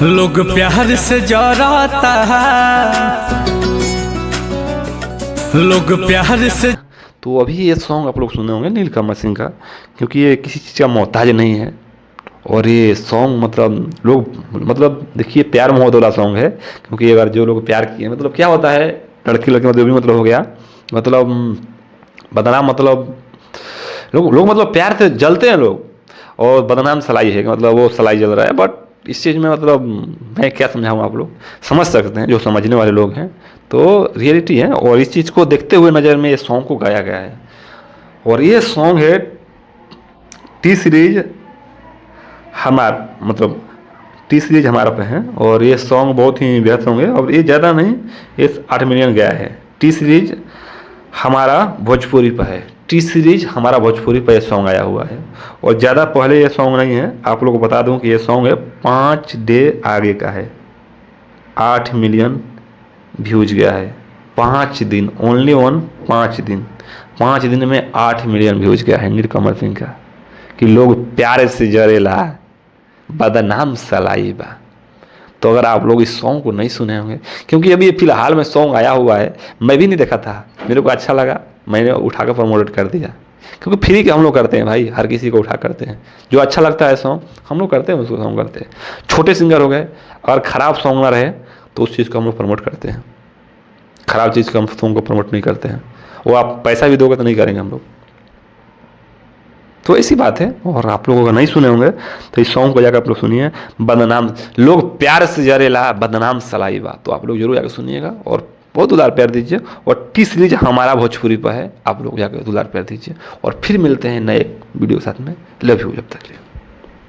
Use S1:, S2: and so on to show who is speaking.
S1: लोग प्यार से जराता है, लोग प्यार से।
S2: तो अभी ये सॉन्ग आप लोग सुने होंगे नीलकमल सिंह का, क्योंकि ये किसी चीज़ का मोहताज नहीं है। और ये सॉन्ग मतलब लोग मतलब देखिए प्यार मोहब्बत वाला सॉन्ग है, क्योंकि अगर जो लोग प्यार किए मतलब क्या होता है, लड़की लड़की मतलब भी मतलब हो गया मतलब बदनाम, मतलब लोग मतलब प्यार से जलते हैं लोग, और बदनाम सलाई है कि मतलब वो सलाई जल रहा है। बट इस चीज़ में मतलब मैं क्या समझाऊँ, आप लोग समझ सकते हैं जो समझने वाले लोग हैं, तो रियलिटी है। और इस चीज़ को देखते हुए नज़र में ये सॉन्ग को गाया गया है। और ये सॉन्ग है टी सीरीज टी सीरीज हमारा पे है। और ये सॉन्ग बहुत ही बेहतर सॉन्ग है, और ये ज़्यादा नहीं, ये 8 मिलियन गया है। टी सीरीज हमारा भोजपुरी पर है, टी सीरीज हमारा भोजपुरी पर यह सॉन्ग आया हुआ है। और ज़्यादा पहले ये सॉन्ग नहीं है, आप लोगों को बता दूं कि ये सॉन्ग है 5 डे आगे का है। 8 मिलियन व्यूज गया है 5 दिन, ओनली ऑन 5 दिन। 5 दिन में 8 मिलियन व्यूज गया है नीलकमल सिंह का, कि लोग प्यारे से जरेला बदनाम सलाई बा। तो अगर आप लोग इस सॉन्ग को नहीं सुने होंगे, क्योंकि अभी फिलहाल में सॉन्ग आया हुआ है, मैं भी नहीं देखा था, मेरे को अच्छा लगा, मैंने उठा कर प्रमोट कर दिया। क्योंकि फ्री के हम लोग करते हैं भाई, हर किसी को उठा करते हैं, जो अच्छा लगता है सॉन्ग हम लोग करते हैं, उसको सॉन्ग करते हैं। छोटे सिंगर हो गए, अगर ख़राब सॉन्ग ना रहे तो उस चीज़ को हम लोग प्रमोट करते हैं, ख़राब चीज़ को हम सॉन्ग को प्रमोट नहीं करते हैं। वो आप पैसा भी दोगे तो नहीं करेंगे हम लोग। तो ऐसी बात है। और आप लोग अगर नहीं सुने होंगे तो इस सॉन्ग को जाकर आप लोग सुनिए, बदनाम लोग प्यार से जरेला बदनाम सलाई बा। तो आप लोग जरूर जाकर सुनिएगा और बहुत दुलार प्यार दीजिए। और टी सीरीज हमारा भोजपुरी पर है, आप लोग जाकर दुलार प्यार दीजिए। और फिर मिलते हैं नए वीडियो के साथ में। लव यू जब तक लिए।